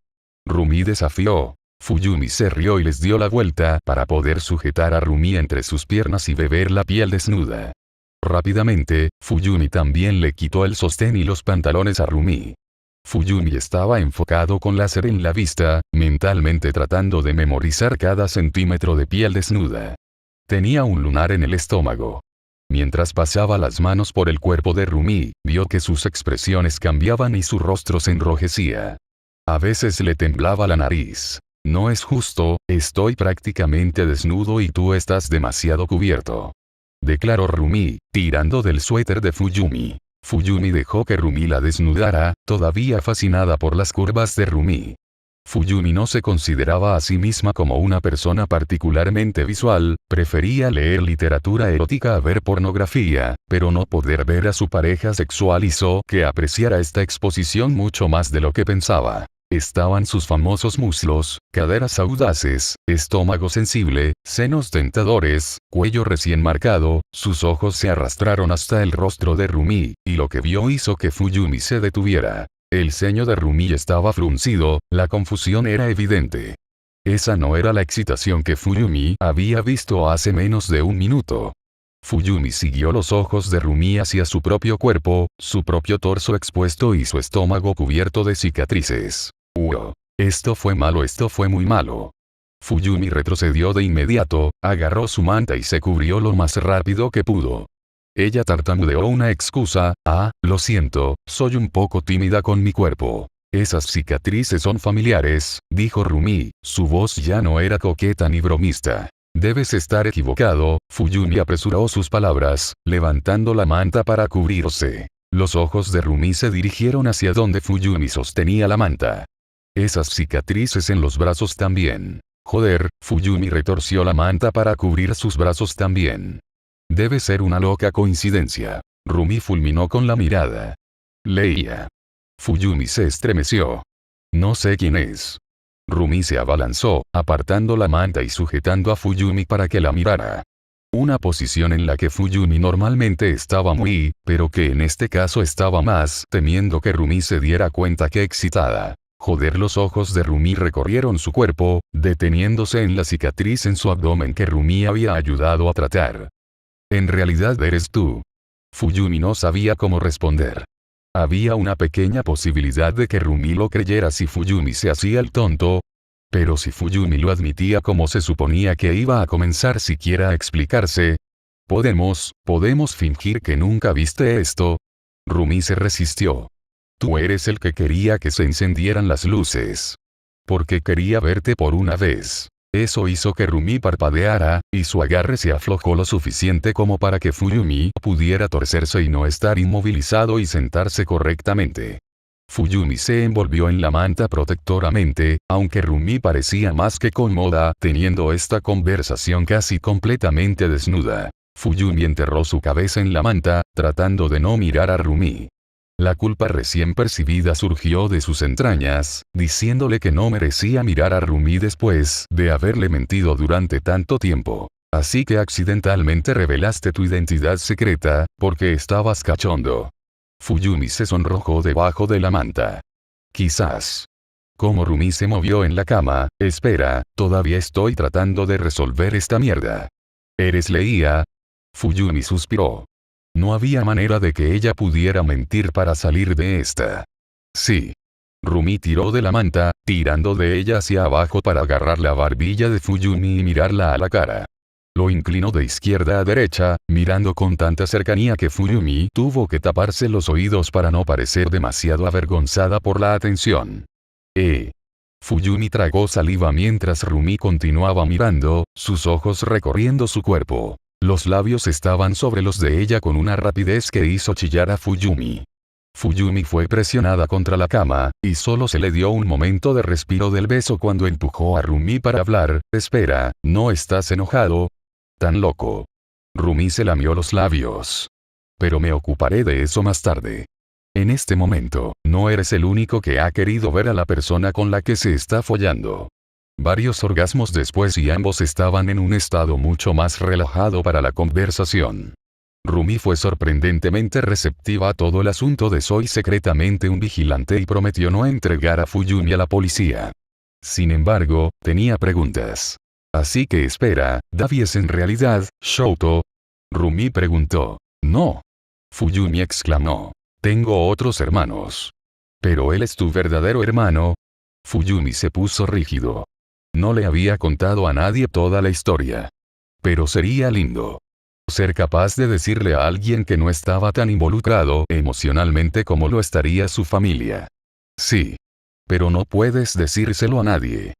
Rumi desafió. Fuyumi se rió y les dio la vuelta para poder sujetar a Rumi entre sus piernas y beber la piel desnuda. Rápidamente, Fuyumi también le quitó el sostén y los pantalones a Rumi. Fuyumi estaba enfocado con láser en la vista, mentalmente tratando de memorizar cada centímetro de piel desnuda. Tenía un lunar en el estómago. Mientras pasaba las manos por el cuerpo de Rumi, vio que sus expresiones cambiaban y su rostro se enrojecía. A veces le temblaba la nariz. No es justo, estoy prácticamente desnudo y tú estás demasiado cubierto. Declaró Rumi, tirando del suéter de Fuyumi. Fuyumi dejó que Rumi la desnudara, todavía fascinada por las curvas de Rumi. Fuyumi no se consideraba a sí misma como una persona particularmente visual, prefería leer literatura erótica a ver pornografía, pero no poder ver a su pareja sexual hizo que apreciara esta exposición mucho más de lo que pensaba. Estaban sus famosos muslos, caderas audaces, estómago sensible, senos tentadores, cuello recién marcado. Sus ojos se arrastraron hasta el rostro de Rumi, y lo que vio hizo que Fuyumi se detuviera. El ceño de Rumi estaba fruncido, la confusión era evidente. Esa no era la excitación que Fuyumi había visto hace menos de un minuto. Fuyumi siguió los ojos de Rumi hacia su propio cuerpo, su propio torso expuesto y su estómago cubierto de cicatrices. Esto fue malo, esto fue muy malo. Fuyumi retrocedió de inmediato, agarró su manta y se cubrió lo más rápido que pudo. Ella tartamudeó una excusa, lo siento, soy un poco tímida con mi cuerpo. Esas cicatrices son familiares, dijo Rumi, su voz ya no era coqueta ni bromista. Debes estar equivocado. Fuyumi apresuró sus palabras, levantando la manta para cubrirse. Los ojos de Rumi se dirigieron hacia donde Fuyumi sostenía la manta. Esas cicatrices en los brazos también. Joder, Fuyumi retorció la manta para cubrir sus brazos también. Debe ser una loca coincidencia. Rumi fulminó con la mirada. Leia. Fuyumi se estremeció. No sé quién es. Rumi se abalanzó, apartando la manta y sujetando a Fuyumi para que la mirara. Una posición en la que Fuyumi normalmente estaba pero que en este caso estaba más, temiendo que Rumi se diera cuenta que excitada. Joder, los ojos de Rumi recorrieron su cuerpo, deteniéndose en la cicatriz en su abdomen que Rumi había ayudado a tratar. ¿En realidad eres tú? Fuyumi no sabía cómo responder. Había una pequeña posibilidad de que Rumi lo creyera si Fuyumi se hacía el tonto. Pero si Fuyumi lo admitía como se suponía que iba a comenzar siquiera a explicarse. Podemos fingir que nunca viste esto. Rumi se resistió. Tú eres el que quería que se encendieran las luces. Porque quería verte por una vez. Eso hizo que Rumi parpadeara, y su agarre se aflojó lo suficiente como para que Fuyumi pudiera torcerse y no estar inmovilizado y sentarse correctamente. Fuyumi se envolvió en la manta protectoramente, aunque Rumi parecía más que cómoda teniendo esta conversación casi completamente desnuda. Fuyumi enterró su cabeza en la manta, tratando de no mirar a Rumi. La culpa recién percibida surgió de sus entrañas, diciéndole que no merecía mirar a Rumi después de haberle mentido durante tanto tiempo. Así que accidentalmente revelaste tu identidad secreta, porque estabas cachondo. Fuyumi se sonrojó debajo de la manta. Quizás. Como Rumi se movió en la cama, espera, todavía estoy tratando de resolver esta mierda. ¿Eres Leia? Fuyumi suspiró. No había manera de que ella pudiera mentir para salir de esta. Sí. Rumi tiró de la manta, tirando de ella hacia abajo para agarrar la barbilla de Fuyumi y mirarla a la cara. Lo inclinó de izquierda a derecha, mirando con tanta cercanía que Fuyumi tuvo que taparse los oídos para no parecer demasiado avergonzada por la atención. Fuyumi tragó saliva mientras Rumi continuaba mirando, sus ojos recorriendo su cuerpo. Los labios estaban sobre los de ella con una rapidez que hizo chillar a Fuyumi. Fuyumi fue presionada contra la cama, y solo se le dio un momento de respiro del beso cuando empujó a Rumi para hablar. Espera, ¿no estás enojado? Tan loco. Rumi se lamió los labios. Pero me ocuparé de eso más tarde. En este momento, no eres el único que ha querido ver a la persona con la que se está follando. Varios orgasmos después y ambos estaban en un estado mucho más relajado para la conversación. Rumi fue sorprendentemente receptiva a todo el asunto de soy secretamente un vigilante y prometió no entregar a Fuyumi a la policía. Sin embargo, tenía preguntas. Así que espera, ¿Davi es en realidad, Shouto? Rumi preguntó. No. Fuyumi exclamó. Tengo otros hermanos. ¿Pero él es tu verdadero hermano? Fuyumi se puso rígido. No le había contado a nadie toda la historia. Pero sería lindo ser capaz de decirle a alguien que no estaba tan involucrado emocionalmente como lo estaría su familia. Sí. Pero no puedes decírselo a nadie.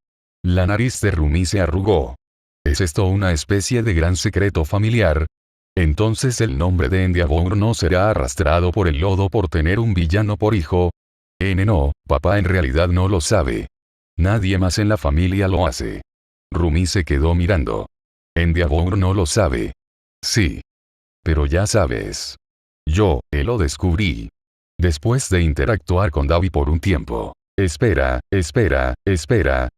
La nariz de Rumi se arrugó. ¿Es esto una especie de gran secreto familiar? Entonces el nombre de Endeavor no será arrastrado por el lodo por tener un villano por hijo. No, papá en realidad no lo sabe. Nadie más en la familia lo hace. Rumi se quedó mirando. Endeavor no lo sabe. Sí. Pero ya sabes. Lo descubrí. Después de interactuar con Davi por un tiempo. Espera,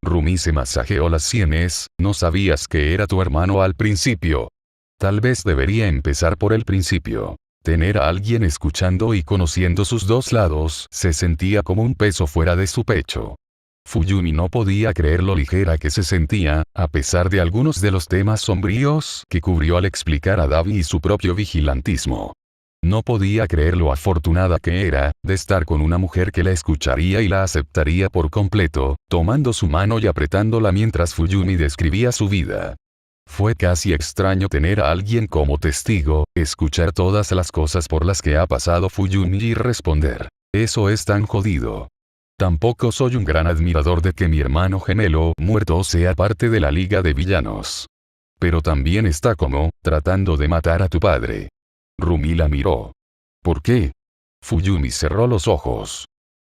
Rumi se masajeó las sienes, ¿no sabías que era tu hermano al principio? Tal vez debería empezar por el principio. Tener a alguien escuchando y conociendo sus dos lados se sentía como un peso fuera de su pecho. Fuyumi no podía creer lo ligera que se sentía, a pesar de algunos de los temas sombríos que cubrió al explicar a Davi y su propio vigilantismo. No podía creer lo afortunada que era, de estar con una mujer que la escucharía y la aceptaría por completo, tomando su mano y apretándola mientras Fuyumi describía su vida. Fue casi extraño tener a alguien como testigo, escuchar todas las cosas por las que ha pasado Fuyumi y responder. Eso es tan jodido. Tampoco soy un gran admirador de que mi hermano gemelo muerto sea parte de la liga de villanos. Pero también está como, tratando de matar a tu padre. Rumi la miró. ¿Por qué? Fuyumi cerró los ojos.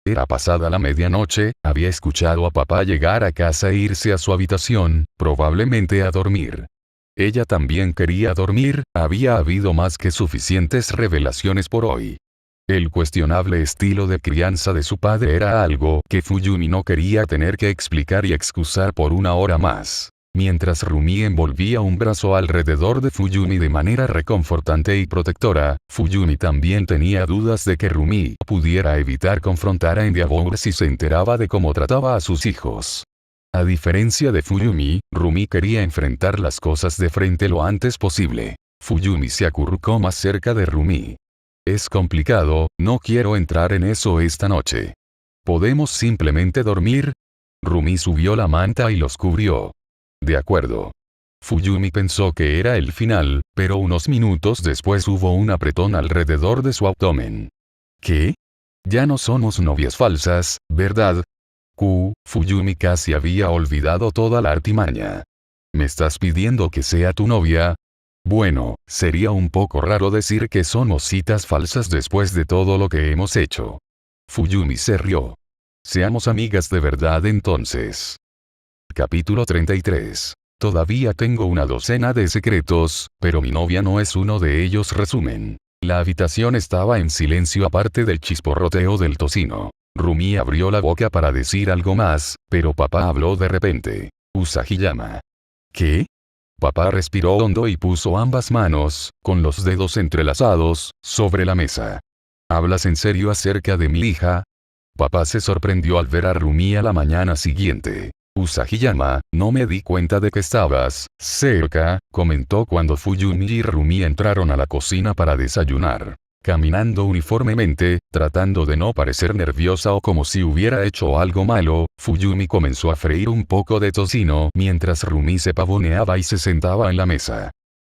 Era pasada la medianoche, había escuchado a papá llegar a casa e irse a su habitación, probablemente a dormir. Ella también quería dormir, había habido más que suficientes revelaciones por hoy. El cuestionable estilo de crianza de su padre era algo que Fuyumi no quería tener que explicar y excusar por una hora más. Mientras Rumi envolvía un brazo alrededor de Fuyumi de manera reconfortante y protectora, Fuyumi también tenía dudas de que Rumi pudiera evitar confrontar a Endeavor si se enteraba de cómo trataba a sus hijos. A diferencia de Fuyumi, Rumi quería enfrentar las cosas de frente lo antes posible. Fuyumi se acurrucó más cerca de Rumi. Es complicado, no quiero entrar en eso esta noche. ¿Podemos simplemente dormir? Rumi subió la manta y los cubrió. De acuerdo. Fuyumi pensó que era el final, pero unos minutos después hubo un apretón alrededor de su abdomen. ¿Qué? Ya no somos novias falsas, ¿verdad? Fuyumi casi había olvidado toda la artimaña. ¿Me estás pidiendo que sea tu novia? Bueno, sería un poco raro decir que somos citas falsas después de todo lo que hemos hecho. Fuyumi se rió. Seamos amigas de verdad entonces. Capítulo 33. Todavía tengo una docena de secretos, pero mi novia no es uno de ellos. Resumen. La habitación estaba en silencio aparte del chisporroteo del tocino. Rumi abrió la boca para decir algo más, pero papá habló de repente. Usagi-yama. ¿Qué? Papá respiró hondo y puso ambas manos, con los dedos entrelazados, sobre la mesa. ¿Hablas en serio acerca de mi hija? Papá se sorprendió al ver a Rumi a la mañana siguiente. Usagiyama, no me di cuenta de que estabas cerca, comentó cuando Fuyumi y Rumi entraron a la cocina para desayunar. Caminando uniformemente, tratando de no parecer nerviosa o como si hubiera hecho algo malo, Fuyumi comenzó a freír un poco de tocino mientras Rumi se pavoneaba y se sentaba en la mesa.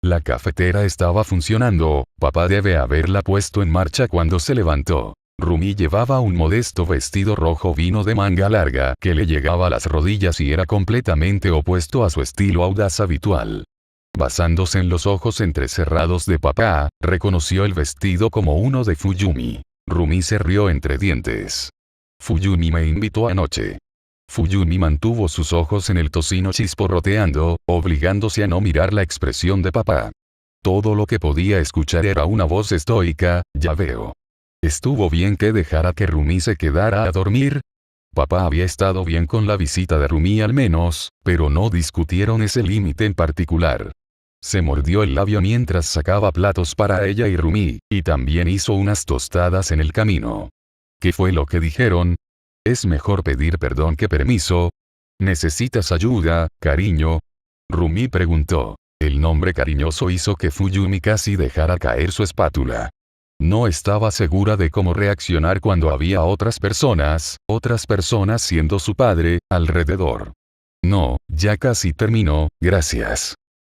La cafetera estaba funcionando, papá debe haberla puesto en marcha cuando se levantó. Rumi llevaba un modesto vestido rojo vino de manga larga que le llegaba a las rodillas y era completamente opuesto a su estilo audaz habitual. Basándose en los ojos entrecerrados de papá, reconoció el vestido como uno de Fuyumi. Rumi se rió entre dientes. Fuyumi me invitó anoche. Fuyumi mantuvo sus ojos en el tocino chisporroteando, obligándose a no mirar la expresión de papá. Todo lo que podía escuchar era una voz estoica, ya veo. ¿Estuvo bien que dejara que Rumi se quedara a dormir? Papá había estado bien con la visita de Rumi al menos, pero no discutieron ese límite en particular. Se mordió el labio mientras sacaba platos para ella y Rumi, y también hizo unas tostadas en el camino. ¿Qué fue lo que dijeron? ¿Es mejor pedir perdón que permiso? ¿Necesitas ayuda, cariño? Rumi preguntó. El nombre cariñoso hizo que Fuyumi casi dejara caer su espátula. No estaba segura de cómo reaccionar cuando había otras personas siendo su padre, alrededor. No, ya casi terminó, gracias.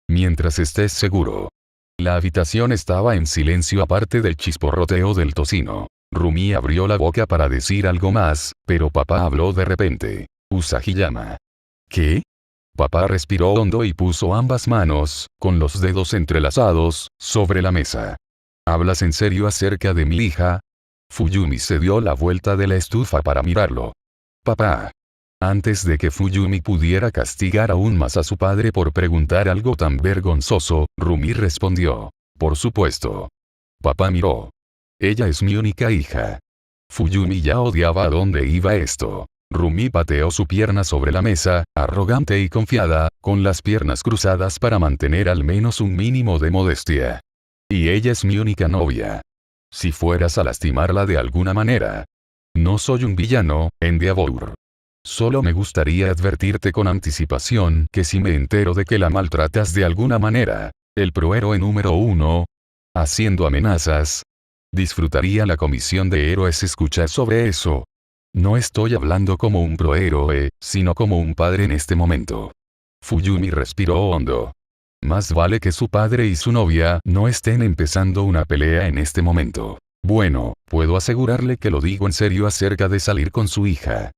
Mientras estés seguro. La habitación estaba en silencio aparte del chisporroteo del tocino. Rumi abrió la boca para decir algo más, pero papá habló de repente. Usagiyama. ¿Qué? Papá respiró hondo y puso ambas manos, con los dedos entrelazados, sobre la mesa. ¿Hablas en serio acerca de mi hija? Fuyumi se dio la vuelta de la estufa para mirarlo. Papá. Antes de que Fuyumi pudiera castigar aún más a su padre por preguntar algo tan vergonzoso, Rumi respondió. Por supuesto. Papá miró. Ella es mi única hija. Fuyumi ya odiaba a dónde iba esto. Rumi pateó su pierna sobre la mesa, arrogante y confiada, con las piernas cruzadas para mantener al menos un mínimo de modestia. Y ella es mi única novia. Si fueras a lastimarla de alguna manera. No soy un villano, Endeavor. Solo me gustaría advertirte con anticipación que si me entero de que la maltratas de alguna manera, el prohéroe número 1, haciendo amenazas, disfrutaría la comisión de héroes escuchar sobre eso. No estoy hablando como un prohéroe, sino como un padre en este momento. Fuyumi respiró hondo. Más vale que su padre y su novia no estén empezando una pelea en este momento. Bueno, puedo asegurarle que lo digo en serio acerca de salir con su hija.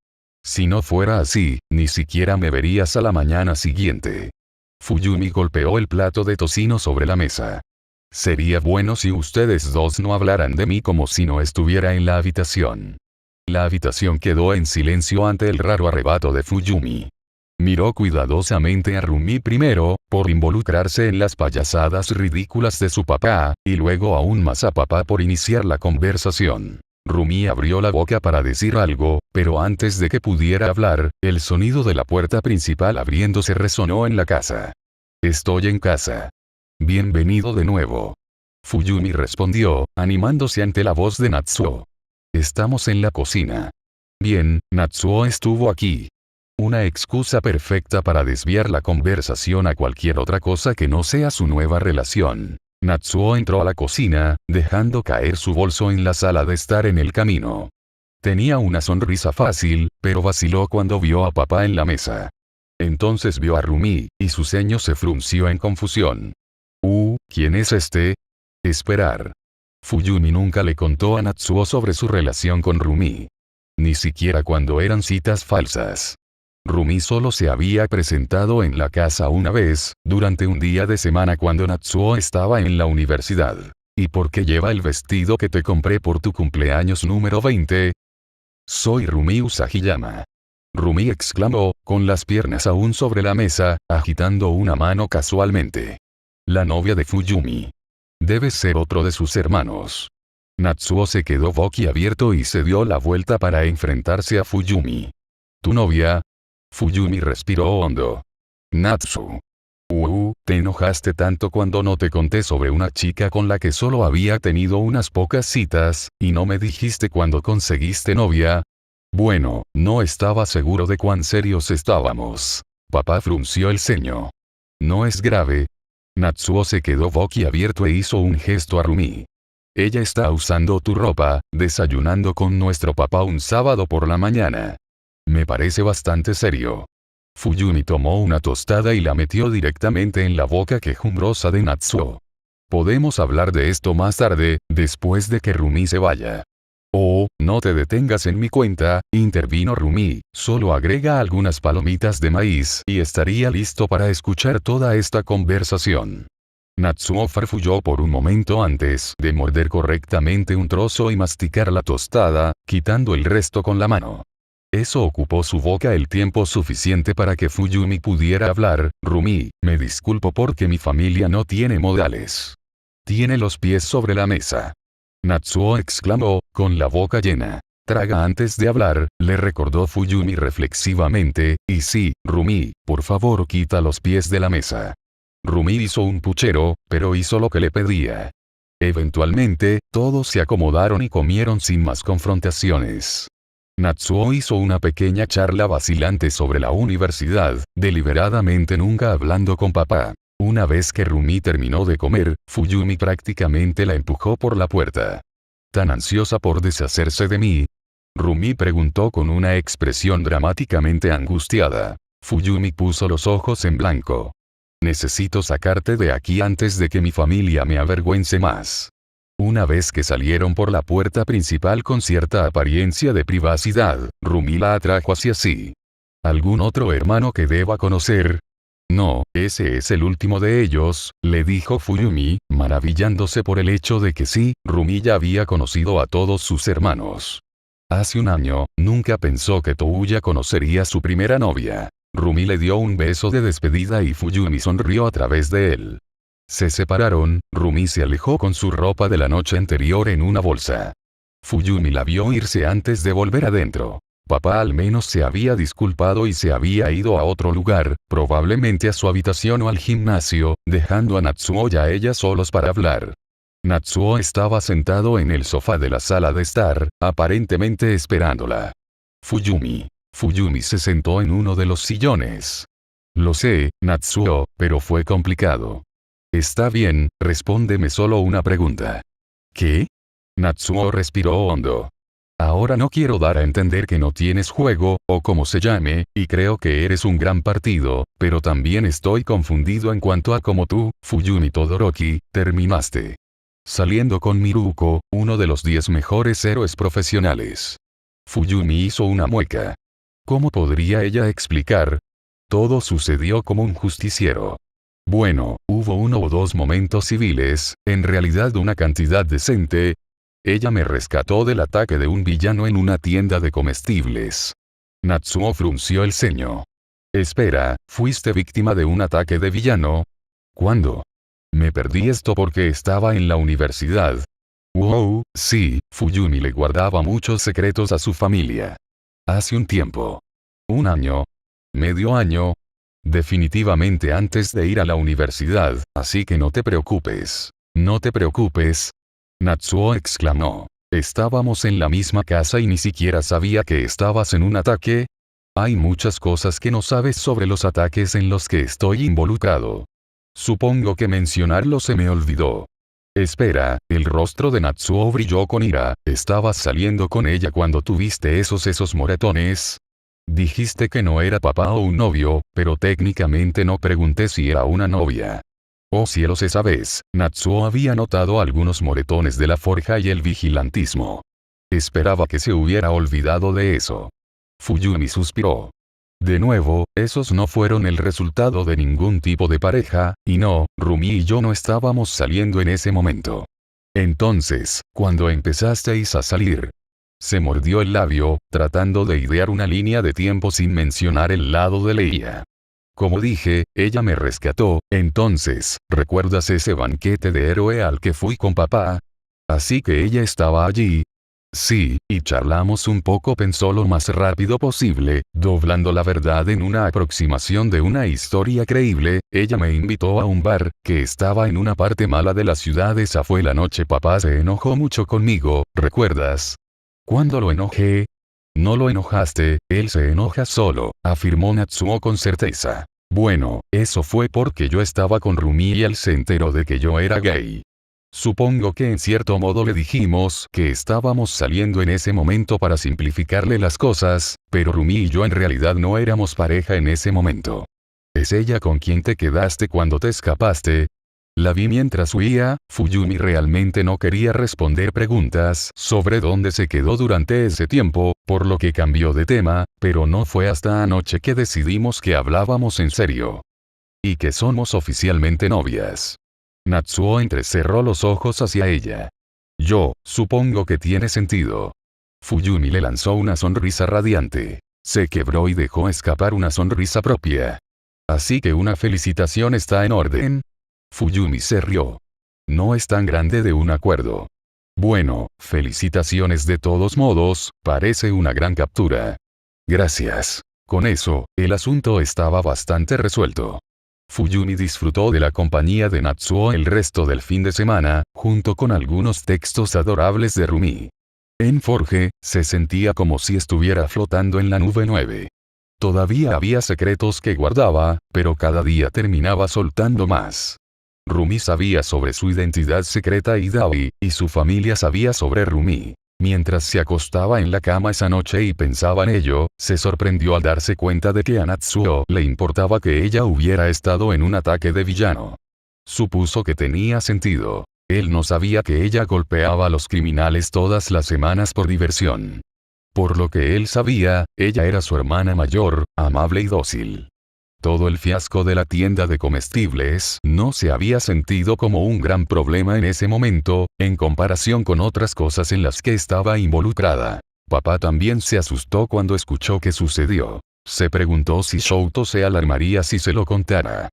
Si no fuera así, ni siquiera me verías a la mañana siguiente. Fuyumi golpeó el plato de tocino sobre la mesa. Sería bueno si ustedes dos no hablaran de mí como si no estuviera en la habitación. La habitación quedó en silencio ante el raro arrebato de Fuyumi. Miró cuidadosamente a Rumi primero, por involucrarse en las payasadas ridículas de su papá, y luego aún más a papá por iniciar la conversación. Rumi abrió la boca para decir algo, pero antes de que pudiera hablar, el sonido de la puerta principal abriéndose resonó en la casa. Estoy en casa. Bienvenido de nuevo. Fuyumi respondió, animándose ante la voz de Natsuo. Estamos en la cocina. Bien, Natsuo estuvo aquí. Una excusa perfecta para desviar la conversación a cualquier otra cosa que no sea su nueva relación. Natsuo entró a la cocina, dejando caer su bolso en la sala de estar en el camino. Tenía una sonrisa fácil, pero vaciló cuando vio a papá en la mesa. Entonces vio a Rumi, y su ceño se frunció en confusión. ¿Quién es este? Esperar. Fuyumi nunca le contó a Natsuo sobre su relación con Rumi. Ni siquiera cuando eran citas falsas. Rumi solo se había presentado en la casa una vez, durante un día de semana cuando Natsuo estaba en la universidad. ¿Y por qué lleva el vestido que te compré por tu cumpleaños número 20? Soy Rumi Usagiyama. Rumi exclamó, con las piernas aún sobre la mesa, agitando una mano casualmente. La novia de Fuyumi. Debe ser otro de sus hermanos. Natsuo se quedó boquiabierto y se dio la vuelta para enfrentarse a Fuyumi. ¿Tu novia? Fuyumi respiró hondo. Natsu. ¿Te enojaste tanto cuando no te conté sobre una chica con la que solo había tenido unas pocas citas, y no me dijiste cuando conseguiste novia? Bueno, no estaba seguro de cuán serios estábamos. Papá frunció el ceño. ¿No es grave? Natsuo se quedó boquiabierto e hizo un gesto a Rumi. Ella está usando tu ropa, desayunando con nuestro papá un sábado por la mañana. Me parece bastante serio. Fuyumi tomó una tostada y la metió directamente en la boca quejumbrosa de Natsuo. Podemos hablar de esto más tarde, después de que Rumi se vaya. Oh, no te detengas en mi cuenta, intervino Rumi, solo agrega algunas palomitas de maíz y estaría listo para escuchar toda esta conversación. Natsuo farfulló por un momento antes de morder correctamente un trozo y masticar la tostada, quitando el resto con la mano. Eso ocupó su boca el tiempo suficiente para que Fuyumi pudiera hablar. Rumi, me disculpo porque mi familia no tiene modales. Tiene los pies sobre la mesa. Natsuo exclamó, con la boca llena. Traga antes de hablar, le recordó Fuyumi reflexivamente, y sí, Rumi, por favor quita los pies de la mesa. Rumi hizo un puchero, pero hizo lo que le pedía. Eventualmente, todos se acomodaron y comieron sin más confrontaciones. Natsuo hizo una pequeña charla vacilante sobre la universidad, deliberadamente nunca hablando con papá. Una vez que Rumi terminó de comer, Fuyumi prácticamente la empujó por la puerta. ¿Tan ansiosa por deshacerse de mí? Rumi preguntó con una expresión dramáticamente angustiada. Fuyumi puso los ojos en blanco. Necesito sacarte de aquí antes de que mi familia me avergüence más. Una vez que salieron por la puerta principal con cierta apariencia de privacidad, Rumi la atrajo hacia sí. ¿Algún otro hermano que deba conocer? No, ese es el último de ellos, le dijo Fuyumi, maravillándose por el hecho de que sí, Rumi ya había conocido a todos sus hermanos. Hace un año, nunca pensó que Touya conocería a su primera novia. Rumi le dio un beso de despedida y Fuyumi sonrió a través de él. Se separaron, Rumi se alejó con su ropa de la noche anterior en una bolsa. Fuyumi la vio irse antes de volver adentro. Papá al menos se había disculpado y se había ido a otro lugar, probablemente a su habitación o al gimnasio, dejando a Natsuo y a ella solos para hablar. Natsuo estaba sentado en el sofá de la sala de estar, aparentemente esperándola. Fuyumi se sentó en uno de los sillones. Lo sé, Natsuo, pero fue complicado. Está bien, respóndeme solo una pregunta. ¿Qué? Natsuo respiró hondo. Ahora no quiero dar a entender que no tienes juego, o como se llame, y creo que eres un gran partido, pero también estoy confundido en cuanto a cómo tú, Fuyumi Todoroki, terminaste saliendo con Miruko, uno de los 10 mejores héroes profesionales. Fuyumi hizo una mueca. ¿Cómo podría ella explicar? Todo sucedió como un justiciero. Bueno, hubo uno o dos momentos civiles, en realidad una cantidad decente. Ella me rescató del ataque de un villano en una tienda de comestibles. Natsuo frunció el ceño. Espera, ¿fuiste víctima de un ataque de villano? ¿Cuándo? Me perdí esto porque estaba en la universidad. Wow, sí, Fuyumi le guardaba muchos secretos a su familia. Hace un tiempo. Un año. Medio año. Definitivamente antes de ir a la universidad, así que no te preocupes. No te preocupes. Natsuo exclamó. Estábamos en la misma casa y ni siquiera sabía que estabas en un ataque. Hay muchas cosas que no sabes sobre los ataques en los que estoy involucrado. Supongo que mencionarlo se me olvidó. Espera, el rostro de Natsuo brilló con ira. ¿Estabas saliendo con ella cuando tuviste esos moretones? Dijiste que no era papá o un novio, pero técnicamente no pregunté si era una novia. Oh cielos, esa vez, Natsuo había notado algunos moretones de la forja y el vigilantismo. Esperaba que se hubiera olvidado de eso. Fuyumi suspiró. De nuevo, esos no fueron el resultado de ningún tipo de pareja, y no, Rumi y yo no estábamos saliendo en ese momento. Entonces, cuando empezasteis a salir. Se mordió el labio, tratando de idear una línea de tiempo sin mencionar el lado de Leia. Como dije, ella me rescató, entonces, ¿recuerdas ese banquete de héroe al que fui con papá? Así que ella estaba allí. Sí, y charlamos un poco, pensó lo más rápido posible, doblando la verdad en una aproximación de una historia creíble. Ella me invitó a un bar, que estaba en una parte mala de la ciudad. Esa fue la noche papá se enojó mucho conmigo, ¿recuerdas? ¿Cuándo lo enojé? No lo enojaste, él se enoja solo, afirmó Natsuo con certeza. Bueno, eso fue porque yo estaba con Rumi y él se enteró de que yo era gay. Supongo que en cierto modo le dijimos que estábamos saliendo en ese momento para simplificarle las cosas, pero Rumi y yo en realidad no éramos pareja en ese momento. ¿Es ella con quien te quedaste cuando te escapaste? La vi mientras huía. Fuyumi realmente no quería responder preguntas sobre dónde se quedó durante ese tiempo, por lo que cambió de tema, pero no fue hasta anoche que decidimos que hablábamos en serio. Y que somos oficialmente novias. Natsuo entrecerró los ojos hacia ella. Yo, supongo que tiene sentido. Fuyumi le lanzó una sonrisa radiante. Se quebró y dejó escapar una sonrisa propia. Así que una felicitación está en orden. Fuyumi se rió. No es tan grande de un acuerdo. Bueno, felicitaciones de todos modos, parece una gran captura. Gracias. Con eso, el asunto estaba bastante resuelto. Fuyumi disfrutó de la compañía de Natsuo el resto del fin de semana, junto con algunos textos adorables de Rumi. En Forge, se sentía como si estuviera flotando en la nube 9. Todavía había secretos que guardaba, pero cada día terminaba soltando más. Rumi sabía sobre su identidad secreta y Dabi, y su familia sabía sobre Rumi. Mientras se acostaba en la cama esa noche y pensaba en ello, se sorprendió al darse cuenta de que a Natsuo le importaba que ella hubiera estado en un ataque de villano. Supuso que tenía sentido. Él no sabía que ella golpeaba a los criminales todas las semanas por diversión. Por lo que él sabía, ella era su hermana mayor, amable y dócil. Todo el fiasco de la tienda de comestibles no se había sentido como un gran problema en ese momento, en comparación con otras cosas en las que estaba involucrada. Papá también se asustó cuando escuchó qué sucedió. Se preguntó si Shouto se alarmaría si se lo contara.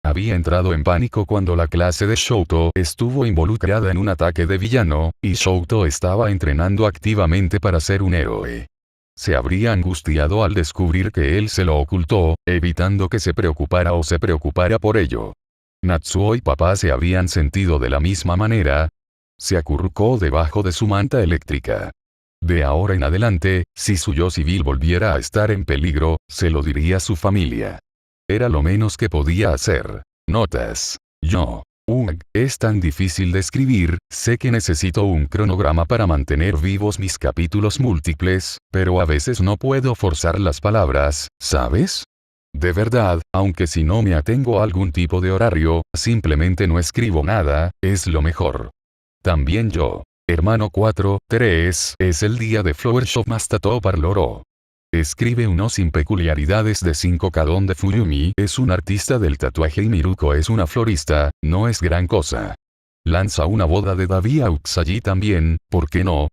Había entrado en pánico cuando la clase de Shouto estuvo involucrada en un ataque de villano, y Shouto estaba entrenando activamente para ser un héroe. Se habría angustiado al descubrir que él se lo ocultó, evitando que se preocupara o se preocupara por ello. Natsuo y papá se habían sentido de la misma manera. Se acurrucó debajo de su manta eléctrica. De ahora en adelante, si su yo civil volviera a estar en peligro, se lo diría a su familia. Era lo menos que podía hacer. Notas. Yo. Es tan difícil de escribir, sé que necesito un cronograma para mantener vivos mis capítulos múltiples, pero a veces no puedo forzar las palabras, ¿sabes? De verdad, aunque si no me atengo a algún tipo de horario, simplemente no escribo nada, es lo mejor. También yo. Hermano 4-3 es el día de Flower Shop Mastato Parloro. Escribe uno sin peculiaridades de 5K donde Fuyumi es un artista del tatuaje y Miruko es una florista, no es gran cosa. Lanza una boda de Dabi a Usagi también, ¿por qué no?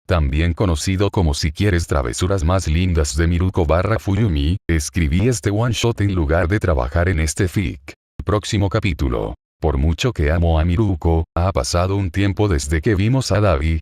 También conocido como Si quieres travesuras más lindas de Miruko / Fuyumi, escribí este one shot en lugar de trabajar en este fic. Próximo capítulo. Por mucho que amo a Miruko, ha pasado un tiempo desde que vimos a Dabi,